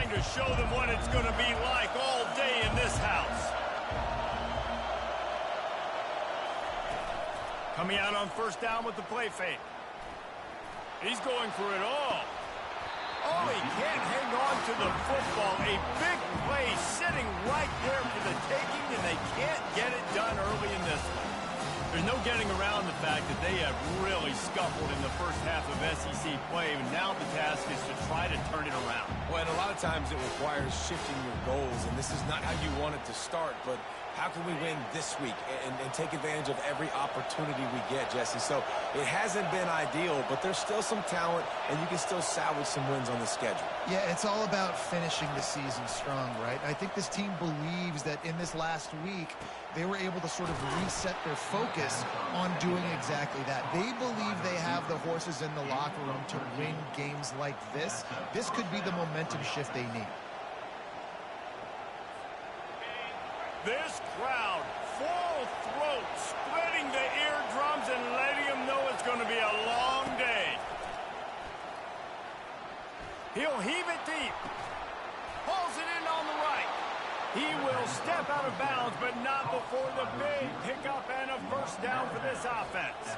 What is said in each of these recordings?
going to show them what it's going to be like all day in this house. Coming out on first down with the play fake. He's going for it all. Oh, he can't hang on to the football. A big play sitting right there for the taking, and they can't get it done early in this one. There's no getting around the fact that they have really scuffled in the first half of SEC play, and now the task is to try to turn it around. Well, and a lot of times it requires shifting your goals, and this is not how you want it to start, but how can we win this week and take advantage of every opportunity we get, Jesse? So it hasn't been ideal, but there's still some talent, and you can still salvage some wins on the schedule. Yeah, it's all about finishing the season strong, right? I think this team believes that in this last week, they were able to sort of reset their focus on doing exactly that. They believe they have the horses in the locker room to win games like this. This could be the momentum shift they need. This crowd, full throat, splitting the eardrums and letting them know it's going to be a long day. He'll heave it deep. Pulls it in on the right. He will step out of bounds, but not before the big pickup and a first down for this offense.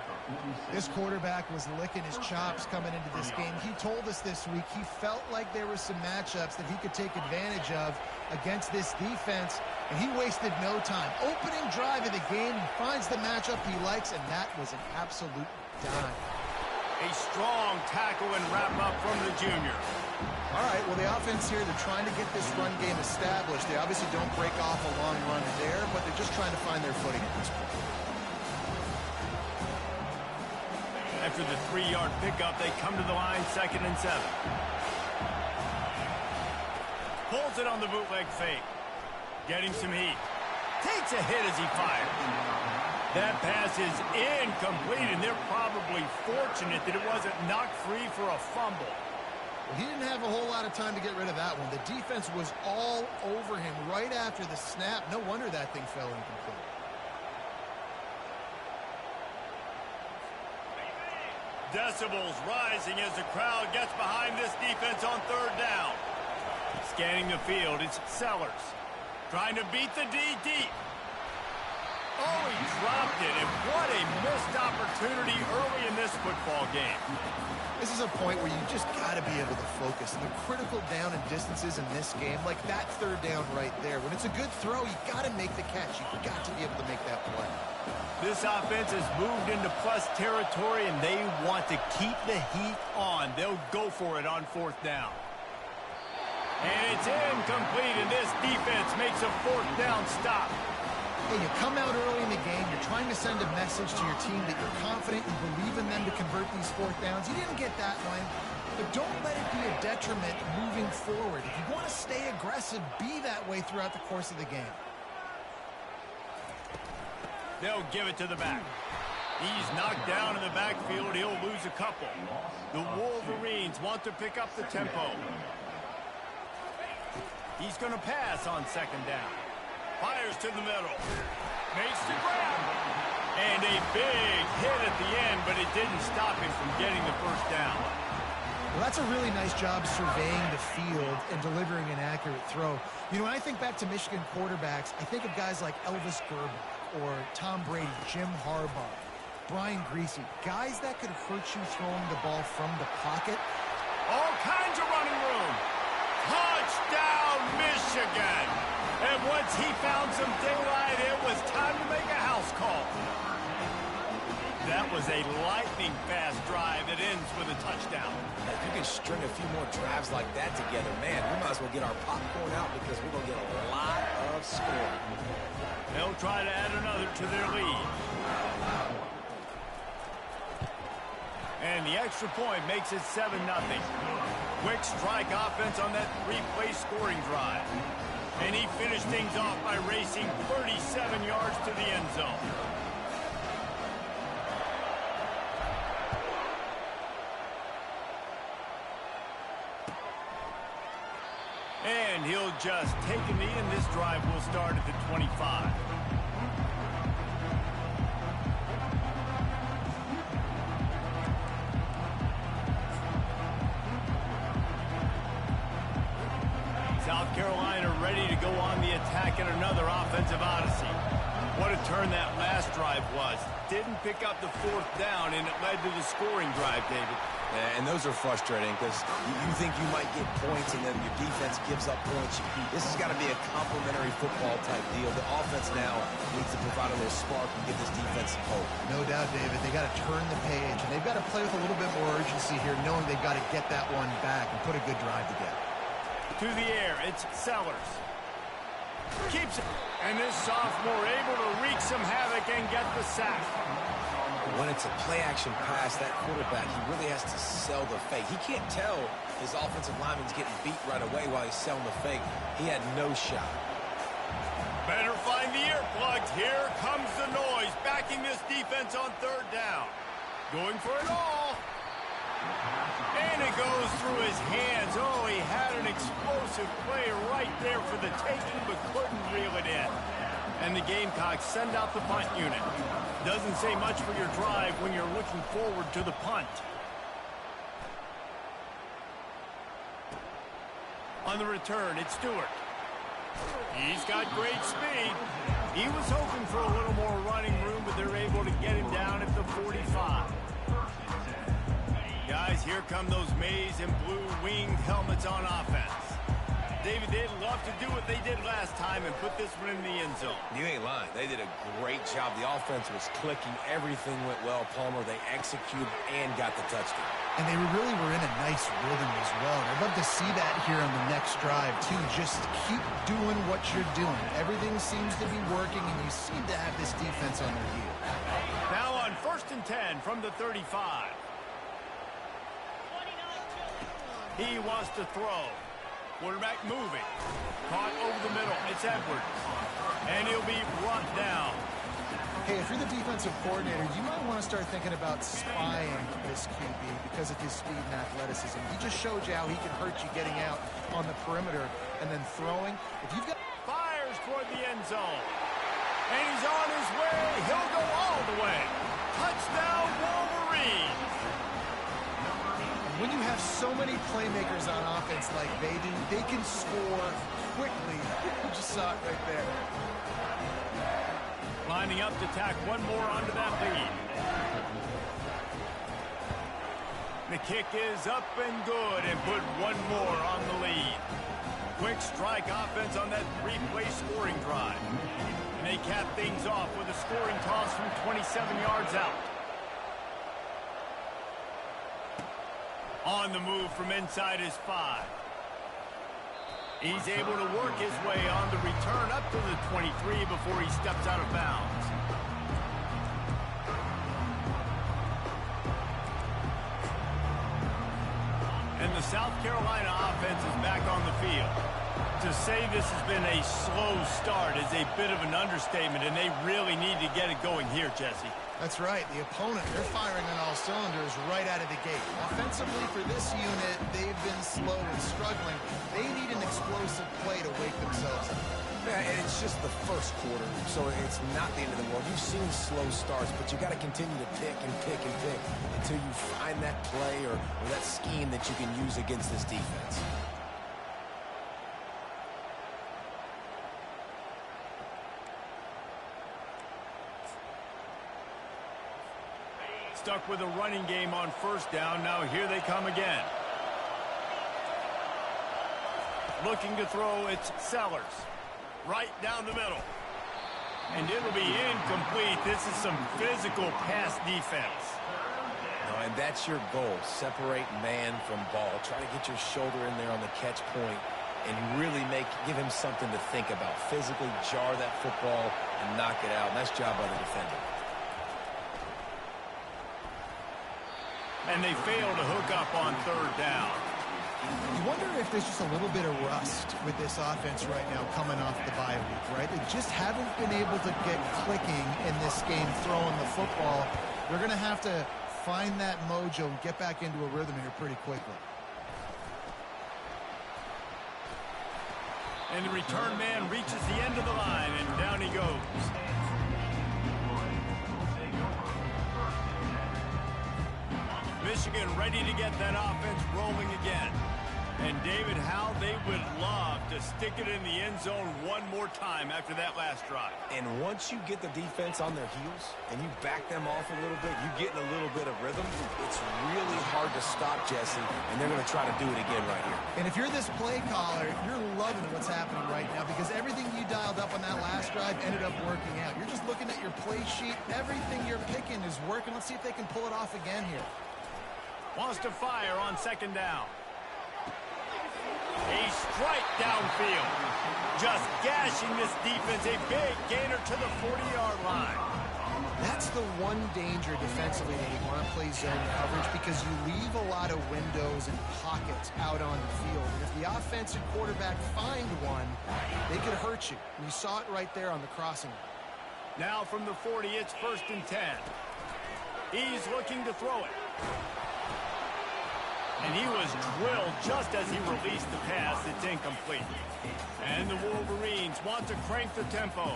This quarterback was licking his chops coming into this game. He told us this week he felt like there were some matchups that he could take advantage of against this defense, and he wasted no time. Opening drive of the game, he finds the matchup he likes, and that was an absolute dime. A strong tackle and wrap-up from the junior. All right, well, the offense here, they're trying to get this run game established. They obviously don't break off a long run there, but they're just trying to find their footing at this point. After the 3-yard pickup, they come to the line, 2nd and 7. Pulls it on the bootleg fake. Getting some heat. Takes a hit as he fires. That pass is incomplete, and they're probably fortunate that it wasn't knocked free for a fumble. Well, he didn't have a whole lot of time to get rid of that one. The defense was all over him right after the snap. No wonder that thing fell incomplete. Decibels rising as the crowd gets behind this defense on 3rd down. Scanning the field, it's Sellers. Trying to beat the D deep. Oh, he dropped it, and what a missed opportunity early in this football game. This is a point where you just got to be able to focus. And the critical down and distances in this game, like that 3rd down right there, when it's a good throw, you got to make the catch. You've got to be able to make that play. This offense has moved into plus territory, and they want to keep the heat on. They'll go for it on 4th down. And it's incomplete, and this defense makes a 4th down stop. Hey, you come out early in the game, you're trying to send a message to your team that you're confident, you believe in them to convert these 4th downs. You didn't get that one, but don't let it be a detriment moving forward. If you want to stay aggressive, be that way throughout the course of the game. They'll give it to the back. He's knocked down in the backfield. He'll lose a couple. The Wolverines want to pick up the tempo. He's going to pass on 2nd down. Fires to the middle. Makes the grab. And a big hit at the end, but it didn't stop him from getting the first down. Well, that's a really nice job surveying the field and delivering an accurate throw. You know, when I think back to Michigan quarterbacks, I think of guys like Elvis Grbac or Tom Brady, Jim Harbaugh, Brian Griese, guys that could hurt you throwing the ball from the pocket. All kinds of running room. Touchdown, Michigan. And once he found some daylight, it was time to make a house call. That was a lightning-fast drive that ends with a touchdown. If you can string a few more drives like that together, man, we might as well get our popcorn out because we're going to get a lot of scoring. They'll try to add another to their lead. And the extra point makes it 7-0. Quick strike offense on that 3-play scoring drive. And he finished things off by racing 37 yards to the end zone. And he'll just take a knee, and this drive will start at the 25. go on the attack in another offensive odyssey. What a turn that last drive was. Didn't pick up the fourth down, and it led to the scoring drive, David. Yeah, and those are frustrating because you think you might get points and then your defense gives up points. This has got to be a complementary football type deal. The offense now needs to provide a little spark and give this defense some hope. No doubt, David. They got to turn the page, and they've got to play with a little bit more urgency here, knowing they've got to get that one back and put a good drive together. To the air, it's Sellers. Keeps it. And this sophomore able to wreak some havoc and get the sack. When it's a play-action pass, that quarterback, he really has to sell the fake. He can't tell his offensive lineman's getting beat right away while he's selling the fake. He had no shot. Better find the earplugs. Here comes the noise, backing this defense on third down. Going for it all. And it goes through his hands. Oh, he had an explosive play right there for the taking, but couldn't reel it in. And the Gamecocks send out the punt unit. Doesn't say much for your drive when you're looking forward to the punt. On the return, it's Stewart. He's got great speed. He was hoping for a little more running room, but they're able to get him down at the 45. Guys, here come those maize and blue winged helmets on offense. David, they'd love to do what they did last time and put this one in the end zone. You ain't lying. They did a great job. The offense was clicking. Everything went well, Palmer. They executed and got the touchdown. And they really were in a nice rhythm as well. I'd love to see that here on the next drive, too. Just keep doing what you're doing. Everything seems to be working, and you seem to have this defense on their heels. Now on 1st and 10 from the 35. He wants to throw. Quarterback moving. Caught over the middle. It's Edwards. And he'll be brought down. Hey, if you're the defensive coordinator, you might want to start thinking about spying this QB because of his speed and athleticism. He just showed you how he can hurt you getting out on the perimeter and then throwing. If you've got... Fires toward the end zone. And he's on his way. He'll go all the way. Touchdown, Wolverines. When you have so many playmakers on offense like they do, they can score quickly. You just saw it right there. Lining up to tack one more onto that lead. The kick is up and good and put one more on the lead. Quick strike offense on that three-play scoring drive. And they cap things off with a scoring toss from 27 yards out. On the move from inside his 5. He's able to work his way on the return up to the 23 before he steps out of bounds. And the South Carolina offense is back on the field. To say this has been a slow start is a bit of an understatement, and they really need to get it going here, Jesse. That's right. The opponent, they're firing on all cylinders right out of the gate. Offensively, for this unit, they've been slow and struggling. They need an explosive play to wake themselves up. Yeah, and it's just the first quarter, so it's not the end of the world. You've seen slow starts, but you got to continue to pick and pick and pick until you find that play or that scheme that you can use against this defense. Stuck with a running game on first down. Now here they come again. Looking to throw, it's Sellers. Right down the middle. And it'll be incomplete. This is some physical pass defense. No, and that's your goal. Separate man from ball. Try to get your shoulder in there on the catch point and really give him something to think about. Physically jar that football and knock it out. Nice job by the defender. And they fail to hook up on third down. You wonder if there's just a little bit of rust with this offense right now coming off the bye week, right? They just haven't been able to get clicking in this game throwing the football. They're going to have to find that mojo and get back into a rhythm here pretty quickly. And the return man reaches the end of the line, and down he goes. Michigan ready to get that offense rolling again. And, David, how they would love to stick it in the end zone one more time after that last drive. And once you get the defense on their heels and you back them off a little bit, you get in a little bit of rhythm, it's really hard to stop, Jesse, and they're going to try to do it again right here. And if you're this play caller, you're loving what's happening right now because everything you dialed up on that last drive ended up working out. You're just looking at your play sheet. Everything you're picking is working. Let's see if they can pull it off again here. Wants to fire on second down. A strike downfield. Just gashing this defense. A big gainer to the 40-yard line. That's the one danger defensively that you want to play zone coverage because you leave a lot of windows and pockets out on the field. And if the offensive quarterback find one, they could hurt you. And you saw it right there on the crossing. Now from the 40, it's 1st and 10. He's looking to throw it. And he was drilled just as he released the pass. It's incomplete. And the Wolverines want to crank the tempo.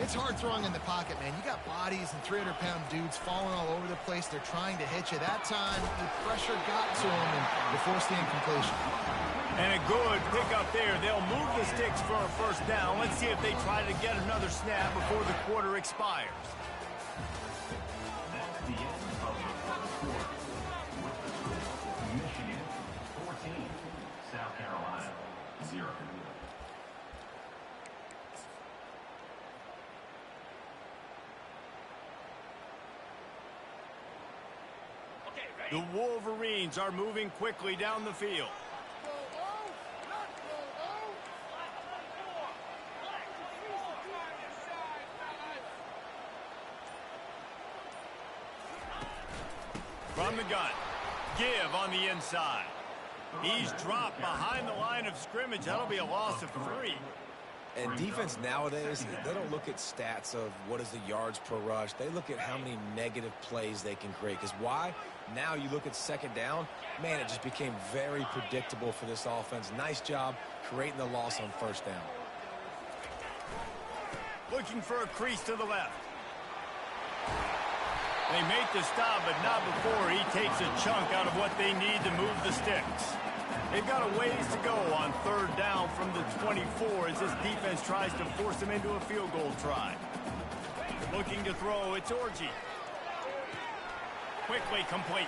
It's hard throwing in the pocket, man. You got bodies and 300-pound dudes falling all over the place. They're trying to hit you. That time, the pressure got to him, and they forced the incompletion. And a good pickup there. They'll move the sticks for a first down. Let's see if they try to get another snap before the quarter expires. The Wolverines are moving quickly down the field. From the gun. Give on the inside. He's dropped behind the line of scrimmage. That'll be a loss of 3. And defense nowadays, they don't look at stats of what is the yards per rush. They look at how many negative plays they can create. Because why? Now you look at second down, man, it just became very predictable for this offense. Nice job creating the loss on first down. Looking for a crease to the left. They make the stop, but not before he takes a chunk out of what they need to move the sticks. They've got a ways to go on third down from the 24 as this defense tries to force them into a field goal try. Looking to throw, it's Orji. Quickly complete.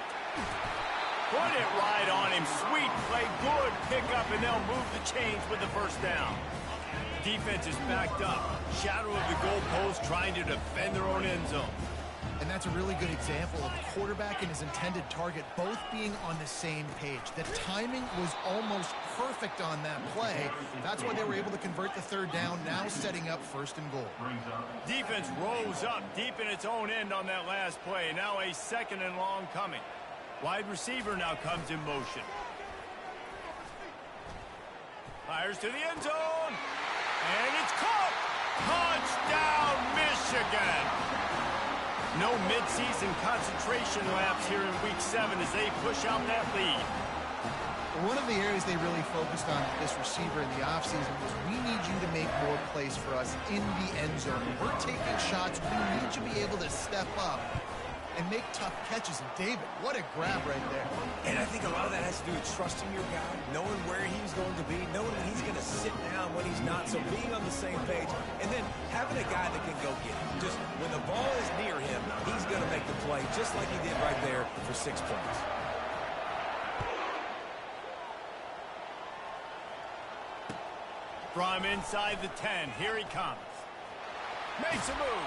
Put it right on him. Sweet play, good pickup, and they'll move the chains with the first down. Defense is backed up. Shadow of the goalpost trying to defend their own end zone. And that's a really good example of the quarterback and his intended target both being on the same page. The timing was almost perfect on that play. That's why they were able to convert the third down, now setting up 1st and goal. Defense rose up deep in its own end on that last play. Now a 2nd and long coming. Wide receiver now comes in motion. Fires to the end zone. And it's caught. Touchdown, Michigan. No midseason concentration laps here in Week 7 as they push out that lead. One of the areas they really focused on with this receiver in the offseason was we need you to make more plays for us in the end zone. We're taking shots. We need you to be able to step up and make tough catches. And David, what a grab right there. And I think a lot of that has to do with trusting your guy, knowing where he's going to be, knowing when he's going to sit down, when he's not. So being on the same page, and then having a guy that can go get it. Just when the ball is near him, he's going to make the play just like he did right there for 6 points. From inside the 10, here he comes. Makes a move.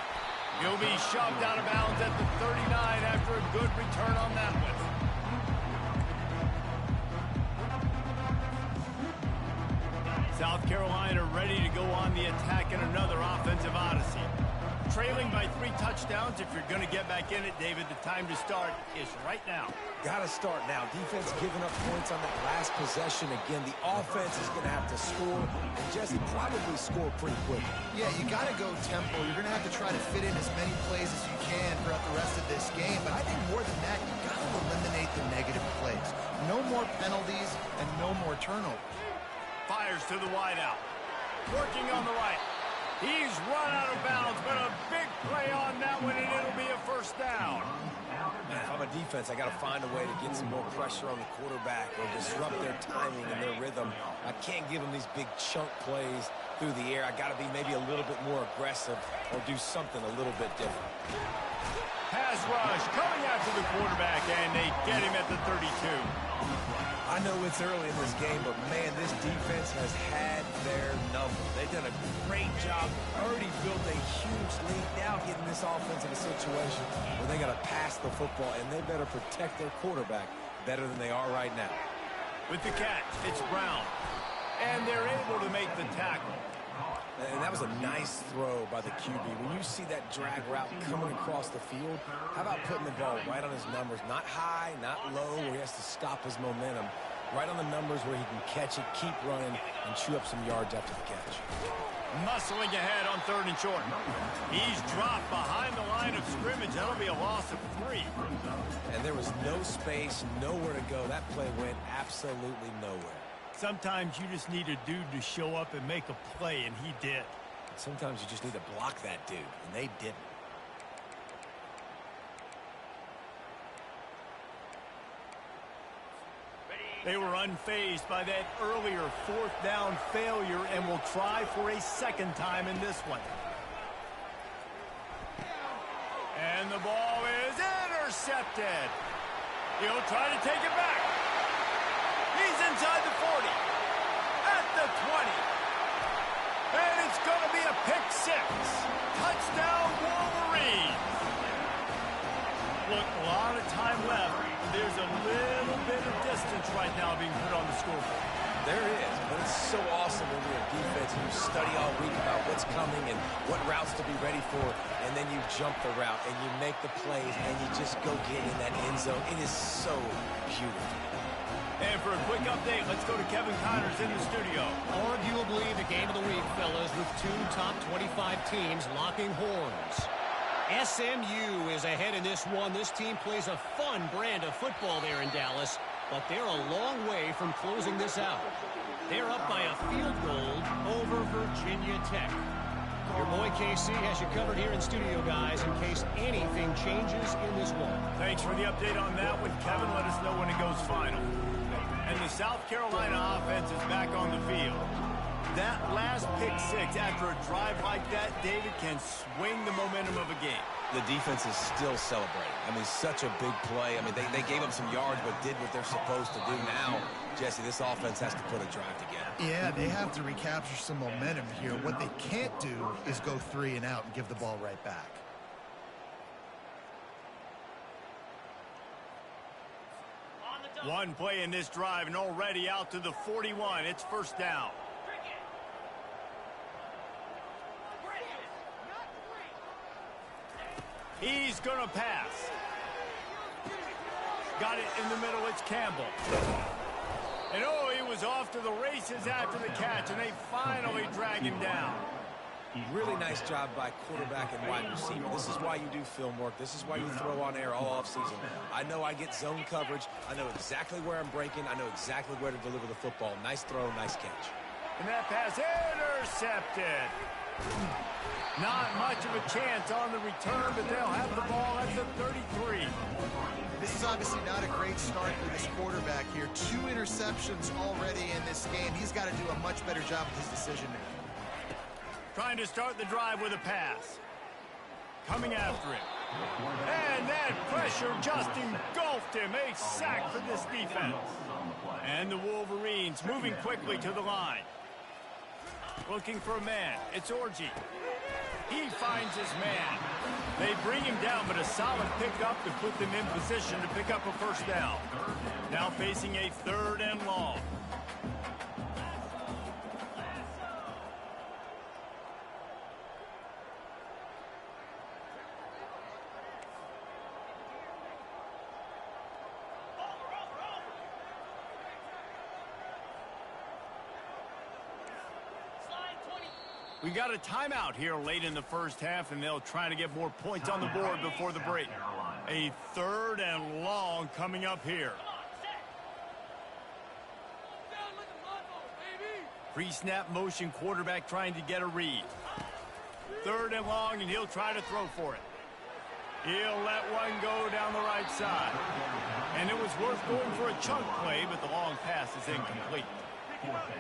He'll be shoved out of bounds at the 39 after a good return on that one. South Carolina ready to go on the attack in another offensive odyssey. Trailing by 3 touchdowns. If you're going to get back in it, David, the time to start is right now. Got to start now. Defense giving up points on that last possession. Again, the offense is going to have to score, and Jesse probably score pretty quickly. Yeah, you got to go tempo. You're going to have to try to fit in as many plays as you can throughout the rest of this game. But I think more than that, you got to eliminate the negative plays. No more penalties and no more turnovers. Fires to the wideout. Working on the right. He's run out of bounds, but a big play on that one, and it'll be a first down. Man, if I'm a defense, I got to find a way to get some more pressure on the quarterback or disrupt their timing and their rhythm. I can't give them these big chunk plays through the air. I got to be maybe a little bit more aggressive or do something a little bit different. Pass rush coming after the quarterback, and they get him at the 32. I know it's early in this game, but, man, this defense has had their number. They've done a great job, already built a huge lead, now getting this offense in a situation where they got to pass the football, and they better protect their quarterback better than they are right now. With the catch, it's Brown, and they're able to make the tackle. And that was a nice throw by the QB. When you see that drag route coming across the field, how about putting the ball right on his numbers? Not high, not low, where he has to stop his momentum. Right on the numbers where he can catch it, keep running, and chew up some yards after the catch. Muscling ahead on 3rd and short. He's dropped behind the line of scrimmage. That'll be a loss of 3. And there was no space, nowhere to go. That play went absolutely nowhere. Sometimes you just need a dude to show up and make a play, and he did. Sometimes you just need to block that dude, and they didn't. They were unfazed by that earlier 4th down failure and will try for a 2nd time in this one. And the ball is intercepted. He'll try to take it back. He's inside the 40, at the 20, and it's going to be a pick 6. Touchdown, Wolverines. Look, a lot of time left. There's a little bit of distance right now being put on the scoreboard. There is, but it's so awesome when you're a defense and you study all week about what's coming and what routes to be ready for, and then you jump the route and you make the plays and you just go get in that end zone. It is so beautiful. And for a quick update, let's go to Kevin Connors in the studio. Arguably the game of the week, fellas, with 2 top 25 teams locking horns. SMU is ahead in this one. This team plays a fun brand of football there in Dallas, but they're a long way from closing this out. They're up by a field goal over Virginia Tech. Your boy KC has you covered here in studio, guys, in case anything changes in this one. Thanks for the update on that one, Kevin. Let us know when it goes final. And the South Carolina offense is back on the field. That last pick 6 after a drive like that, David, can swing the momentum of a game. The defense is still celebrating. I mean, such a big play. I mean, they gave up some yards but did what they're supposed to do. Now, Jesse, this offense has to put a drive together. Yeah, they have to recapture some momentum here. What they can't do is go 3 and out and give the ball right back. One play in this drive and already out to the 41. It's 1st down. He's going to pass. Got it in the middle. It's Campbell. And oh, he was off to the races after the catch, and they finally drag him down. Really nice job by quarterback and wide receiver. This is why you do film work. This is why you throw on air all offseason. I know I get zone coverage. I know exactly where I'm breaking. I know exactly where to deliver the football. Nice throw, nice catch. And that pass intercepted. Not much of a chance on the return, but they'll have the ball at the 33. This is obviously not a great start for this quarterback here. 2 interceptions already in this game. He's got to do a much better job with his decision-making. Trying to start the drive with a pass. Coming after him. And that pressure just engulfed him. A sack for this defense. And the Wolverines moving quickly to the line. Looking for a man. It's Orji. He finds his man. They bring him down, but a solid pickup to put them in position to pick up a 1st down. Now facing a 3rd and long. We got a timeout here late in the 1st half, and they'll try to get more points on the board before the break. A 3rd and long coming up here. Pre-snap motion, quarterback trying to get a read. 3rd and long, and he'll try to throw for it. He'll let one go down the right side. And it was worth going for a chunk play, but the long pass is incomplete.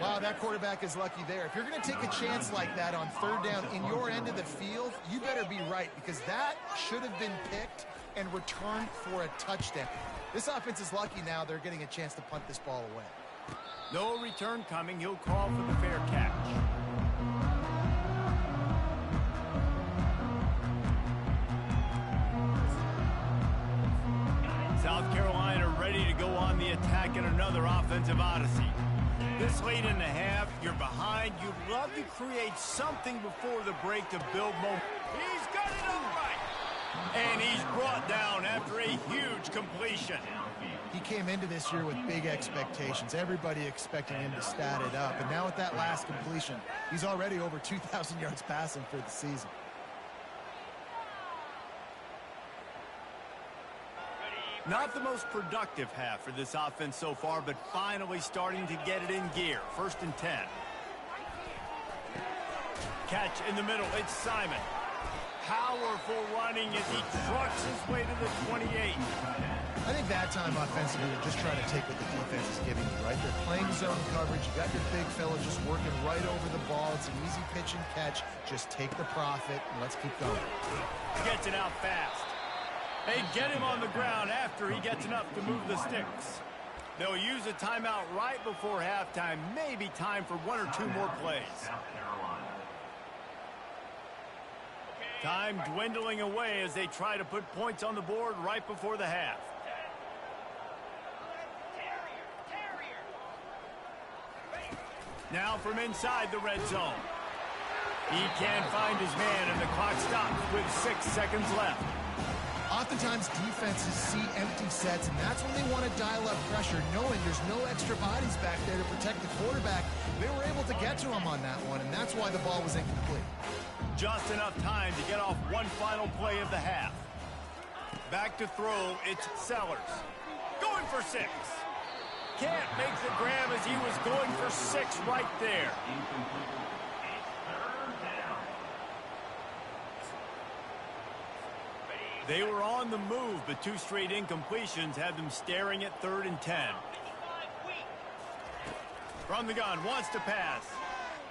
Wow, that quarterback is lucky there. If you're going to take a chance like that on third down in your end of the field, you better be right, because that should have been picked and returned for a touchdown. This offense is lucky now they're getting a chance to punt this ball away. No return coming. He'll call for the fair catch. South Carolina ready to go on the attack in another offensive odyssey. This late in the half, you're behind. You'd love to create something before the break to build momentum. He's got it all right. And he's brought down after a huge completion. He came into this year with big expectations. Everybody expecting him to stat it up. And now with that last completion, he's already over 2,000 yards passing for the season. Not the most productive half for this offense so far, but finally starting to get it in gear. 1st and 10. Catch in the middle. It's Simon. Powerful running as he trucks his way to the 28. I think that time offensively, they're just trying to take what the defense is giving you, right? They're playing zone coverage. You got your big fella just working right over the ball. It's an easy pitch and catch. Just take the profit, and let's keep going. Gets it out fast. They get him on the ground after he gets enough to move the sticks. They'll use a timeout right before halftime. Maybe time for 1 or 2 more plays. Time dwindling away as they try to put points on the board right before the half. Now from inside the red zone. He can't find his man, and the clock stops with 6 seconds left. Oftentimes, defenses see empty sets, and that's when they want to dial up pressure, knowing there's no extra bodies back there to protect the quarterback. They were able to get to him on that one, and that's why the ball was incomplete. Just enough time to get off one final play of the half. Back to throw, it's Sellers. Going for 6. Can't make the grab as he was going for 6 right there. They were on the move, but 2 straight incompletions had them staring at 3rd and 10. From the gun, wants to pass.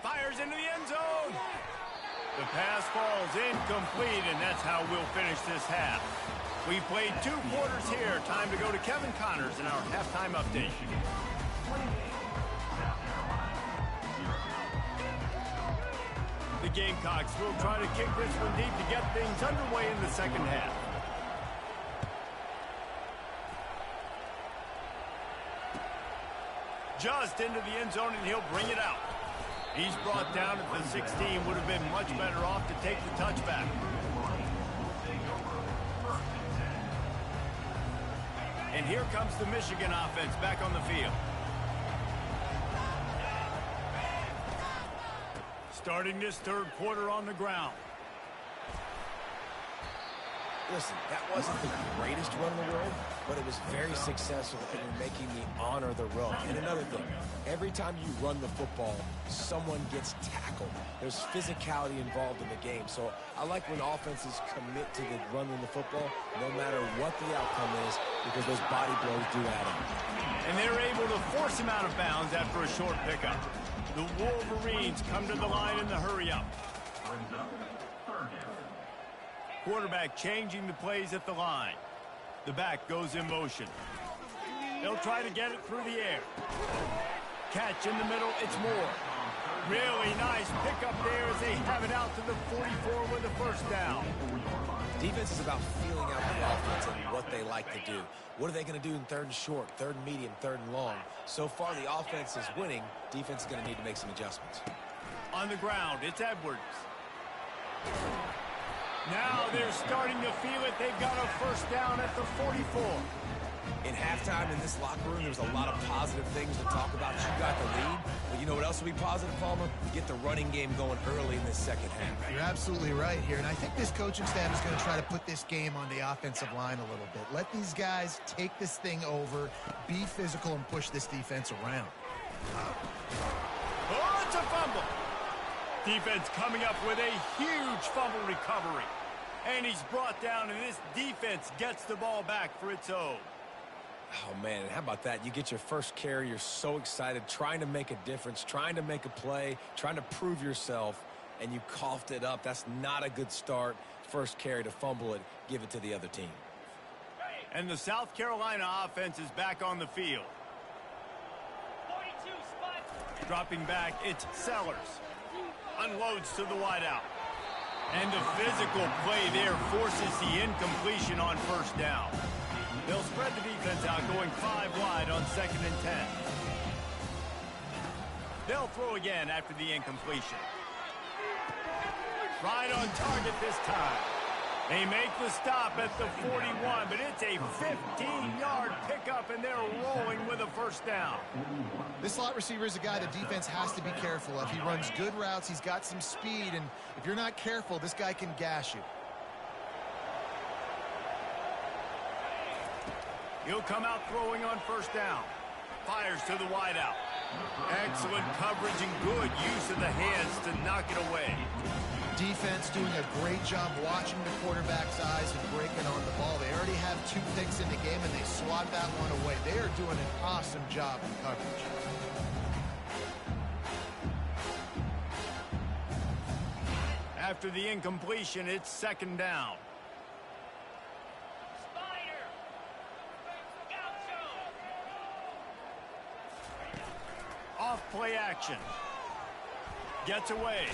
Fires into the end zone. The pass falls incomplete, and that's how we'll finish this half. We played 2 quarters here. Time to go to Kevin Connors in our halftime update. The Gamecocks will try to kick this one deep to get things underway in the second half. Just into the end zone, and he'll bring it out. He's brought down at the 16. Would have been much better off to take the touchback. And here comes the Michigan offense back on the field. Starting this 3rd quarter on the ground. Listen, that wasn't the greatest run in the world, but it was very successful in making me honor the run. And another thing, every time you run the football, someone gets tackled. There's physicality involved in the game. So I like when offenses commit to the running the football, no matter what the outcome is, because those body blows do add up. And they're able to force him out of bounds after a short pickup. The Wolverines come to the line in the hurry-up. Quarterback changing the plays at the line. The back goes in motion. They'll try to get it through the air. Catch in the middle, it's Moore. Really nice pickup there as they have it out to the 44 with a 1st down. Defense is about feeling out the offense and what they like to do. What are they going to do in 3rd and short, 3rd and medium, 3rd and long? So far, the offense is winning. Defense is going to need to make some adjustments. On the ground, it's Edwards. Now they're starting to feel it. They've got a 1st down at the 44. In halftime in this locker room, there's a lot of positive things to talk about. You got the lead, but you know what else will be positive, Palmer? Get the running game going early in this second half. You're absolutely right here, and I think this coaching staff is going to try to put this game on the offensive line a little bit. Let these guys take this thing over, be physical, and push this defense around. Oh, it's a fumble. Defense coming up with a huge fumble recovery. And he's brought down, and this defense gets the ball back for its own. Oh, man, how about that? You get your first carry. You're so excited, trying to make a difference, trying to make a play, trying to prove yourself, and you coughed it up. That's not a good start. First carry to fumble it, give it to the other team. And the South Carolina offense is back on the field. Dropping back, it's Sellers. Unloads to the wideout. And the physical play there forces the incompletion on first down. They'll spread the defense out, going 5 wide on 2nd and 10. They'll throw again after the incompletion. Right on target this time. They make the stop at the 41, but it's a 15-yard pickup, and they're rolling with a first down. This slot receiver is a guy the defense has to be careful of. He runs good routes. He's got some speed, and if you're not careful, this guy can gash you. He'll come out throwing on first down. Fires to the wideout. Excellent coverage and good use of the hands to knock it away. Defense doing a great job watching the quarterback's eyes and breaking on the ball. They already have 2 picks in the game, and they swat that one away. They are doing an awesome job in coverage. After the incompletion, it's 2nd down. Off play action. Gets away.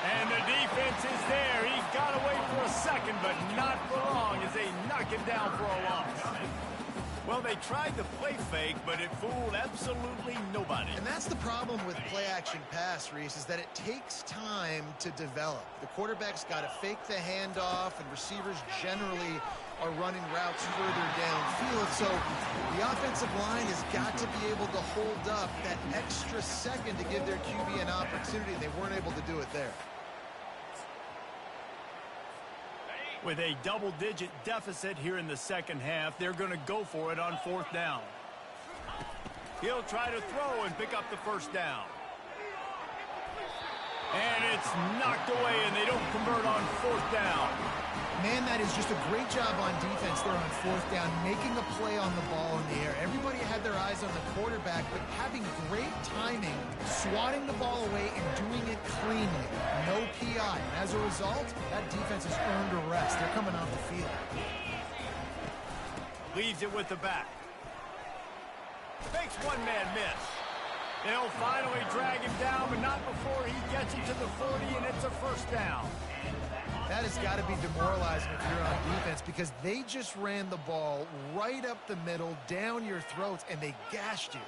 And the defense is there. He got away for a second, but not for long as they knock him down for a loss. Well, they tried the play fake, but it fooled absolutely nobody. And that's the problem with play-action pass, Reese, is that it takes time to develop. The quarterback's got to fake the handoff, and receivers generally are running routes further downfield. So the offensive line has got to be able to hold up that extra second to give their QB an opportunity, and they weren't able to do it there. With a double-digit deficit here in the 2nd half, they're going to go for it on 4th down. He'll try to throw and pick up the first down. And it's knocked away, and they don't convert on 4th down. Man, that is just a great job on defense there on 4th down, making a play on the ball in the air. Everybody had their eyes on the quarterback, but having great timing, swatting the ball away, and doing it cleanly. No PI. And as a result, that defense has earned a rest. They're coming off the field. Leaves it with the back. Makes one-man miss. They'll finally drag him down, but not before he gets it to the 40, and it's a first down. That has got to be demoralizing if you're on defense, because they just ran the ball right up the middle, down your throats, and they gashed you.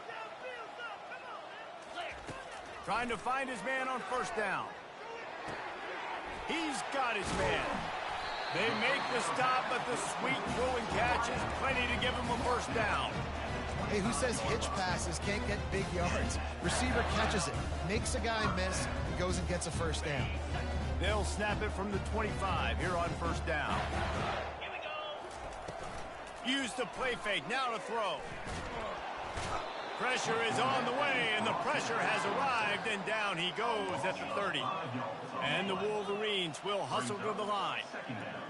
Trying to find his man on first down. He's got his man. They make the stop, but the sweet throw and catch is plenty to give him a first down. Hey, who says hitch passes can't get big yards? Receiver catches it, makes a guy miss, and goes and gets a first down. They'll snap it from the 25 here on first down. Here we go. Use the play fake, now to throw. Pressure is on the way, and the pressure has arrived, and down he goes at the 30. And the Wolverines will hustle to the line.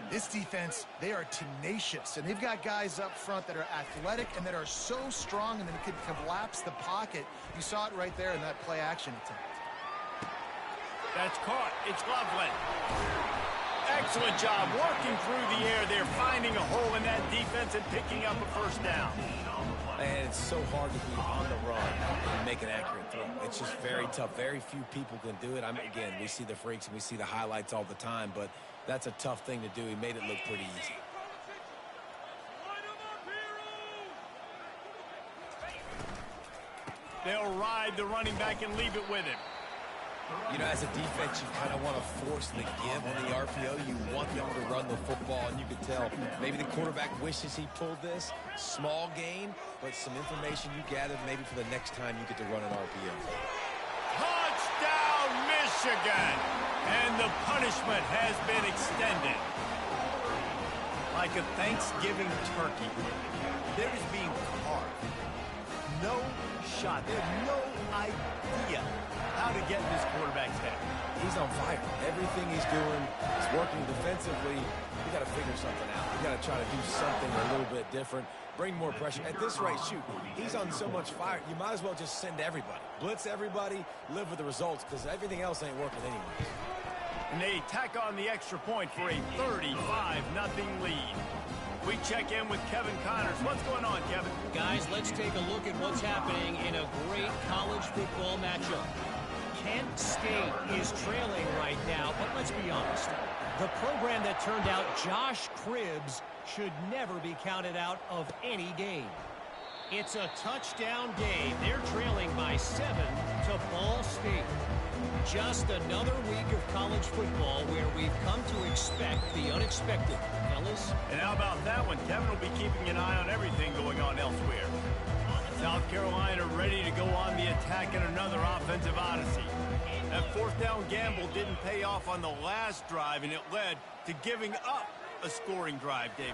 This defense, they are tenacious, and they've got guys up front that are athletic and that are so strong and that can collapse the pocket. You saw it right there in that play-action attempt. That's caught. It's Loveland. Excellent job working through the air. They're finding a hole in that defense and picking up a first down. And it's so hard to be on the run and make an accurate throw. It's just very tough. Very few people can do it. I mean, again, we see the freaks and we see the highlights all the time, but that's a tough thing to do. He made it look pretty easy. They'll ride the running back and leave it with him. You know, as a defense, you kind of want to force the give on the RPO. You want them to run the football, and you can tell maybe the quarterback wishes he pulled this. Small gain, but some information you gathered maybe for the next time you get to run an RPO. Touchdown, Michigan! And the punishment has been extended. Like a Thanksgiving turkey, there is being carved. No shot. They have no idea how to get in this quarterback's head. He's on fire. Everything he's doing is working defensively. you got to figure something out. You got to try to do something a little bit different, bring more pressure. At this rate, shoot, he's on so much fire, you might as well just send everybody. Blitz everybody, live with the results, because everything else ain't working anyways. And they tack on the extra point for a 35-0 lead. We check in with Kevin Connors. What's going on, Kevin? Guys, let's take a look at what's happening in a great college football matchup. Kent State is trailing right now, but let's be honest. The program that turned out Josh Cribbs should never be counted out of any game. It's a touchdown game. They're trailing by 7 to Ball State. Just another week of college football where we've come to expect the unexpected, fellas. And how about that one? Kevin will be keeping an eye on everything going on elsewhere. South Carolina ready to go on the attack in another offensive odyssey. That fourth down gamble didn't pay off on the last drive, and it led to giving up a scoring drive, David.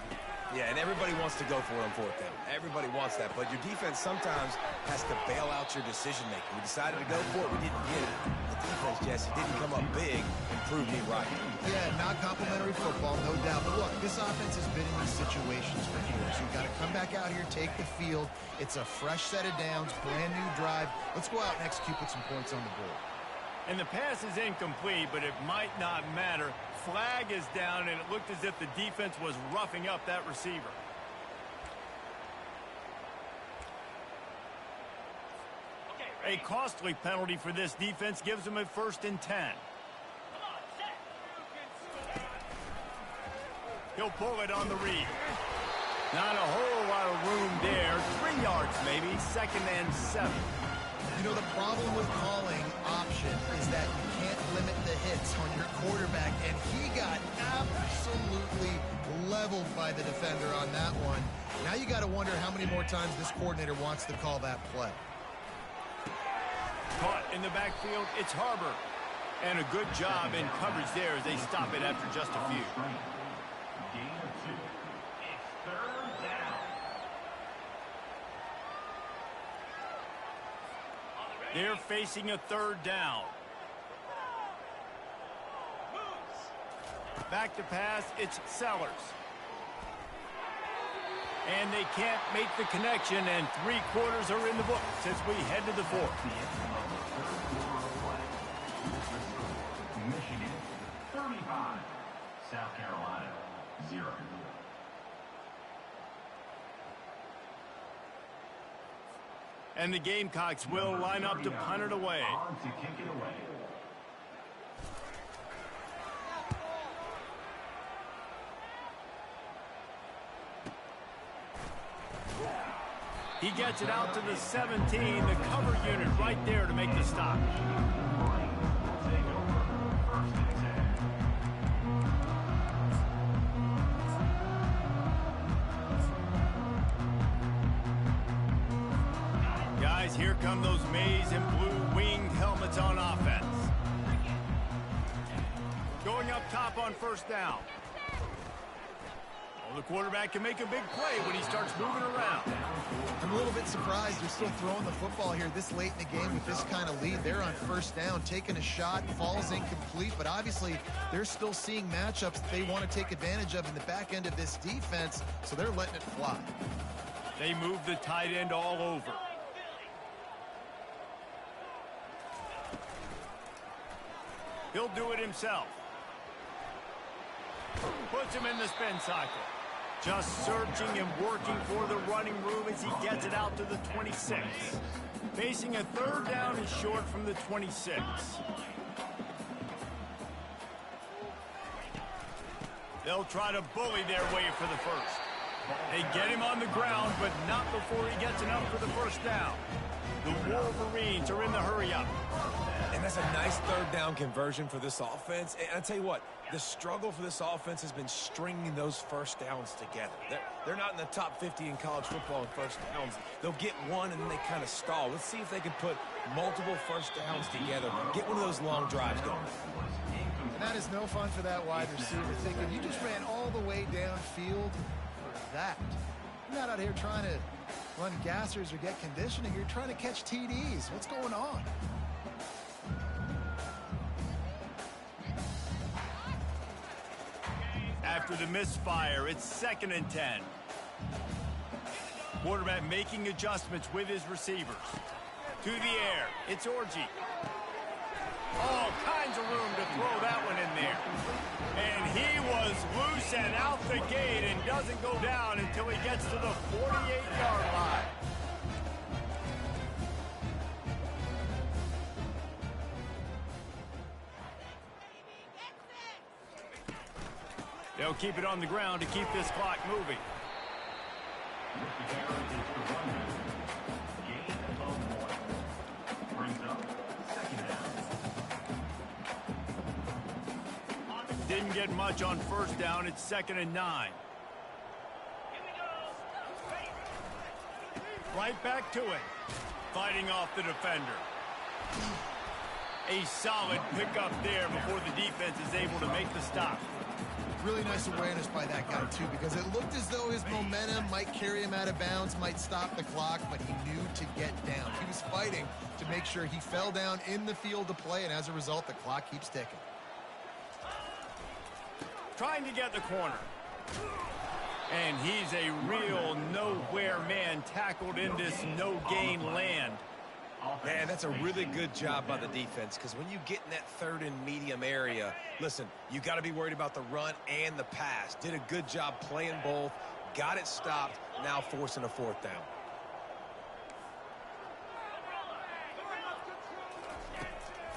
Yeah, and everybody wants to go for it on fourth down. Everybody wants that, but your defense sometimes has to bail out your decision-making. We decided to go for it. We didn't get it. The defense, Jesse, didn't come up big and prove me right. Yeah, not complimentary football, no doubt. But look, this offense has been in these situations before, so you've got to come back out here, take the field. It's a fresh set of downs, brand new drive. Let's go out and execute, put some points on the board. And the pass is incomplete, but it might not matter. Flag is down, and it looked as if the defense was roughing up that receiver. A costly penalty for this defense gives them a 1st and 10. He'll pull it on the read. Not a whole lot of room there. 3 yards maybe, 2nd and 7. You know, the problem with calling option is that you can't limit the hits on your quarterback, and he got absolutely leveled by the defender on that one. Now you got to wonder how many more times this coordinator wants to call that play. Caught in the backfield, it's Harbor. And a good job in coverage there as they stop it after just a few. They're facing a 3rd down. Back to pass, it's Sellers. And they can't make the connection, and 3 quarters are in the book as we head to the 4th. Michigan 35, South Carolina 0. And the Gamecocks will line up to punt it away. On to kick it away. He gets it out to the 17, the cover unit right there to make the stop. Guys, here come those maize and blue winged helmets on offense. Going up top on 1st down. Well, the quarterback can make a big play when he starts moving around. I'm a little bit surprised they're still throwing the football here this late in the game with this kind of lead. They're on 1st down, taking a shot, falls incomplete, but obviously they're still seeing matchups that they want to take advantage of in the back end of this defense, so they're letting it fly. They move the tight end all over. He'll do it himself. Puts him in the spin cycle. Just searching and working for the running room as he gets it out to the 26. Facing a 3rd down is short from the 26. They'll try to bully their way for the 1st. They get him on the ground, but not before he gets enough for the 1st down. The Wolverines are in the hurry-up. And that's a nice 3rd down conversion for this offense. And I tell you what, the struggle for this offense has been stringing those 1st downs together. They're not in the top 50 in college football in 1st downs. They'll get one and then they kind of stall. Let's see if they can put multiple 1st downs together. Get one of those long drives going. And that is no fun for that wide receiver, thinking you just ran all the way downfield for that. You're not out here trying to run gassers or get conditioning. You're trying to catch TDs. What's going on? after the misfire. It's 2nd and 10. Quarterback making adjustments with his receivers. To the air, it's Orji. All kinds of room to throw that one in there. And he was loose and out the gate and doesn't go down until he gets to the 48-yard line. They'll keep it on the ground to keep this clock moving. Didn't get much on 1st down. It's 2nd and 9. Right back to it. Fighting off the defender. A solid pickup there before the defense is able to make the stop. Really nice awareness by that guy, too, because it looked as though his momentum might carry him out of bounds, might stop the clock, but he knew to get down. He was fighting to make sure he fell down in the field to play, and as a result, the clock keeps ticking. Trying to get the corner. And he's a real nowhere man tackled in this no-gain land. Man, that's a really good job by the defense, because when you get in that 3rd and medium area, listen, you got to be worried about the run and the pass. Did a good job playing both, got it stopped, now forcing a 4th down.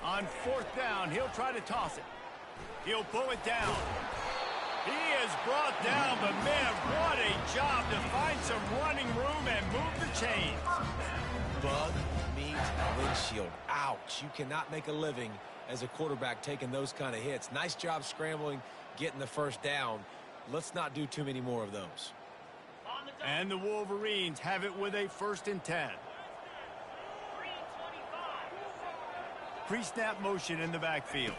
On 4th down, he'll try to toss it. He'll pull it down. He is brought down, but man, what a job to find some running room and move the chains. Bug meet windshield. Ouch. You cannot make a living as a quarterback taking those kind of hits. Nice job scrambling, getting the 1st down. Let's not do too many more of those. And the Wolverines have it with a 1st and 10. Pre-snap motion in the backfield.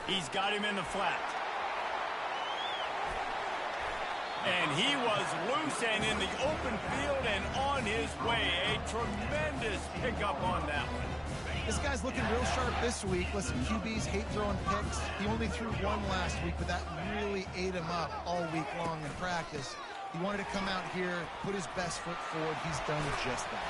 He's got him in the flat. And he was loose and in the open field and on his way. A tremendous pickup on that one. This guy's looking real sharp this week. Listen, QBs hate throwing picks. He only threw one last week, but that really ate him up all week long in practice. He wanted to come out here, put his best foot forward. He's done just that.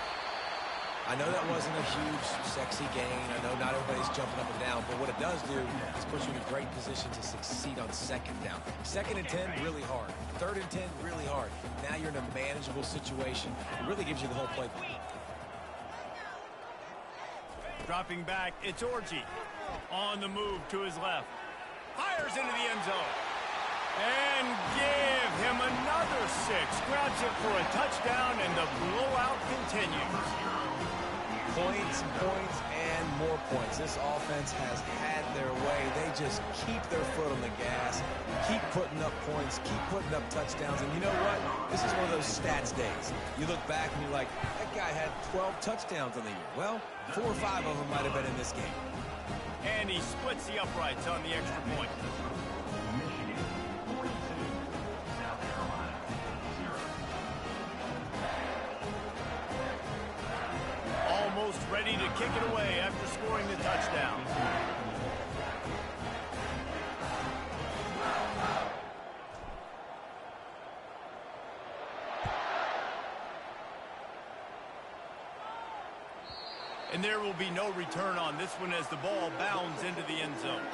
I know that wasn't a huge, sexy gain. I know not everybody's jumping up and down, but what it does do is put you in a great position to succeed on 2nd down. 2nd and 10, really hard. 3rd and 10, really hard. Now you're in a manageable situation. It really gives you the whole playbook. Dropping back, it's Orji. On the move to his left. Fires into the end zone. And give him another 6. Grabs it for a touchdown, and the blowout continues. Points, points, and more points. This offense has had their way. They just keep their foot on the gas, keep putting up points, keep putting up touchdowns. And you know what? This is one of those stats days. You look back and you're like, that guy had 12 touchdowns on the year. Well, 4 or 5 of them might have been in this game. And he splits the uprights on the extra point. Michigan 42, South Carolina 0. Almost ready to kick it away after scoring the touchdown. And there will be no return on this one as the ball bounds into the end zone.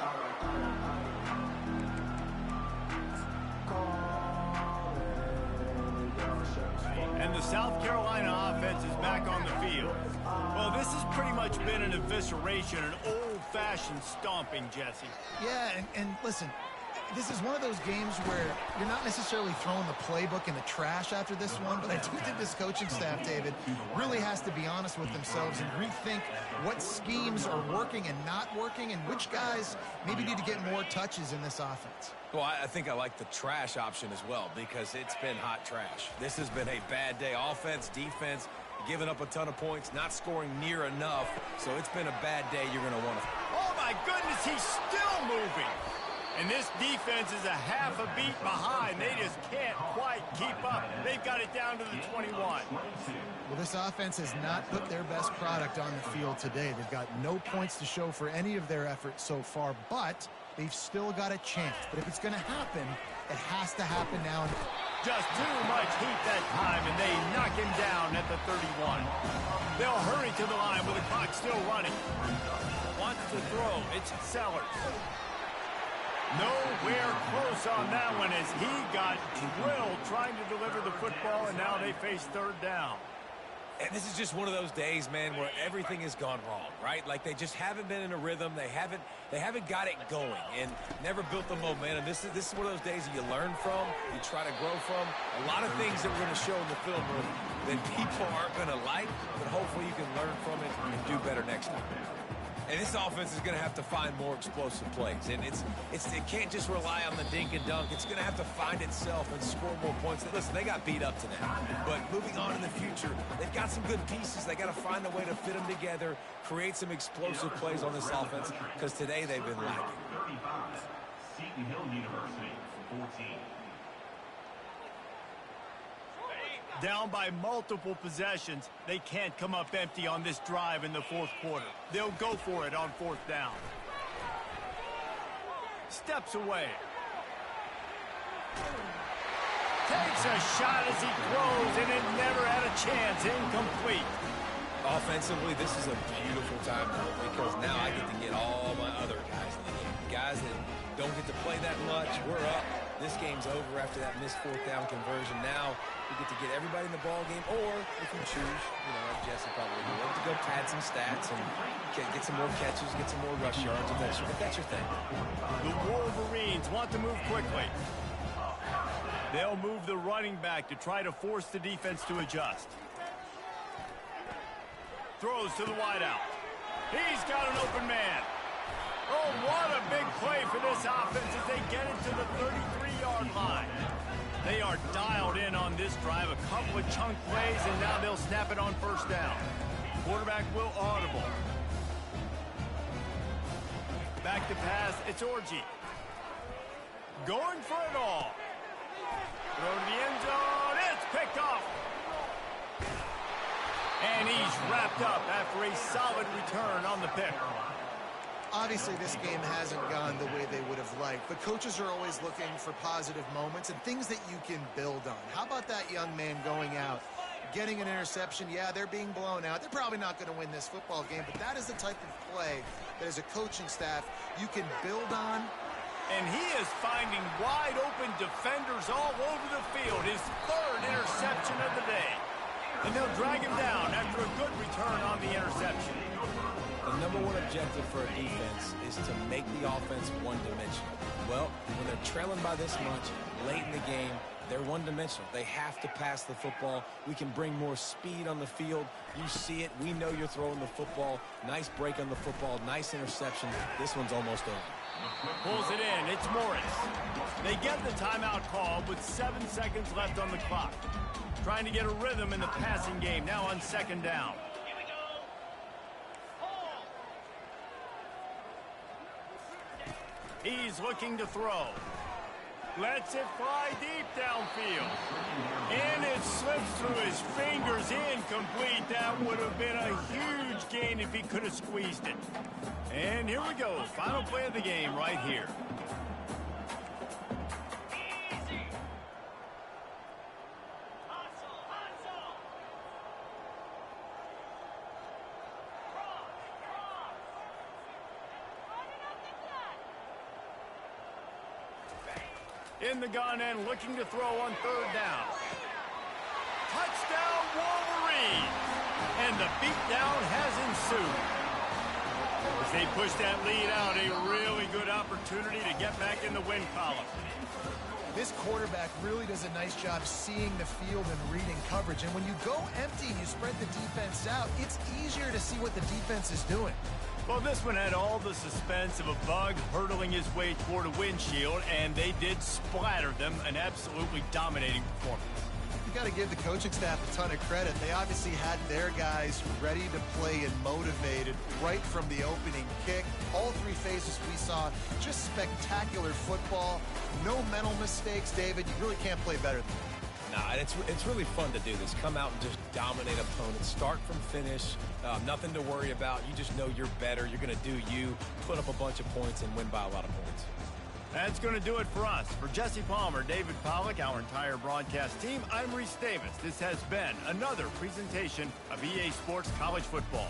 And the South Carolina offense is back on the field. Well, this has pretty much been an evisceration, an old-fashioned stomping, Jesse. Yeah, and listen, this is one of those games where you're not necessarily throwing the playbook in the trash after this one, but I do think this coaching staff, David, really has to be honest with themselves and rethink what schemes are working and not working and which guys maybe need to get more touches in this offense. Well, I think I like the trash option as well because it's been hot trash. This has been a bad day. Offense, defense, giving up a ton of points, not scoring near enough. So it's been a bad day you're going to want to. Oh, my goodness, he's still moving. And this defense is a half a beat behind. They just can't quite keep up. They've got it down to the 21. Well, this offense has not put their best product on the field today. They've got no points to show for any of their efforts so far, but they've still got a chance. But if it's going to happen, it has to happen now. Just too much heat that time, and they knock him down at the 31. They'll hurry to the line with the clock still running. Wants to throw. It's Sellers. Nowhere close on that one as he got drilled trying to deliver the football, and now they face third down. And this is just one of those days, man, where everything has gone wrong, right? Like they just haven't been in a rhythm. They haven't got it going and never built the momentum. This is one of those days that you learn from, you try to grow from. A lot of things that we're going to show in the film room that people aren't going to like, but hopefully you can learn from it and do better next time. And this offense is going to have to find more explosive plays. And it can't just rely on the dink and dunk. It's going to have to find itself and score more points. Listen, they got beat up today. But moving on in the future, they've got some good pieces. They got to find a way to fit them together, create some explosive plays on this offense, because today they've been lacking. 35, Seton Hill University, 14. Down by multiple possessions, they can't come up empty on this drive in the fourth quarter. They'll go for it on fourth down. Steps away. Takes a shot as he throws, and it never had a chance. Incomplete. Offensively, this is a beautiful time because now I get to get all my other guys in the game. Guys that don't get to play that much. We're up. This game's over after that missed fourth down conversion. Now we get to get everybody in the ball game, or if you choose, like Jesse probably would, to go pad some stats and get some more catches, get some more rush yards if that's your thing. The Wolverines want to move quickly. They'll move the running back to try to force the defense to adjust. Throws to the wideout. He's got an open man. Oh, what a big play for this offense as they get it to the 33-yard line. They are dialed in on this drive. A couple of chunk plays, and now they'll snap it on first down. Quarterback will audible. Back to pass. It's Orji. Going for it all. Throw to the end zone. It's picked off. And he's wrapped up after a solid return on the pick. Obviously, this game hasn't gone the way they would have liked, but coaches are always looking for positive moments and things that you can build on. How about that young man going out, getting an interception? Yeah, they're being blown out. They're probably not going to win this football game, but that is the type of play that as a coaching staff you can build on. And he is finding wide open defenders all over the field. His third interception of the day. And they'll drag him down after a good return on the interception. The number one objective for a defense is to make the offense one-dimensional. Well, when they're trailing by this much, late in the game, they're one-dimensional. They have to pass the football. We can bring more speed on the field. You see it. We know you're throwing the football. Nice break on the football. Nice interception. This one's almost over. Pulls it in. It's Morris. They get the timeout call with 7 seconds left on the clock. Trying to get a rhythm in the passing game. Now on second down. He's looking to throw. Lets it fly deep downfield. And it slips through his fingers. Incomplete. That would have been a huge gain if he could have squeezed it. And here we go. Final play of the game right here. In the gun and looking to throw on third down. Touchdown, Wolverines! And the beatdown has ensued. As they push that lead out, a really good opportunity to get back in the win column. This quarterback really does a nice job seeing the field and reading coverage. And when you go empty and you spread the defense out, it's easier to see what the defense is doing. Well, this one had all the suspense of a bug hurtling his way toward a windshield, and they did splatter them. An absolutely dominating performance. You got to give the coaching staff a ton of credit. They obviously had their guys ready to play and motivated right from the opening kick. All three phases we saw, just spectacular football. No mental mistakes, David. You really can't play better than that. It's really fun to do this. Come out and just dominate opponents. Start from finish. Nothing to worry about. You just know you're better. You're going to do you, put up a bunch of points, and win by a lot of points. That's going to do it for us. For Jesse Palmer, David Pollack, our entire broadcast team, I'm Reese Davis. This has been another presentation of EA Sports College Football.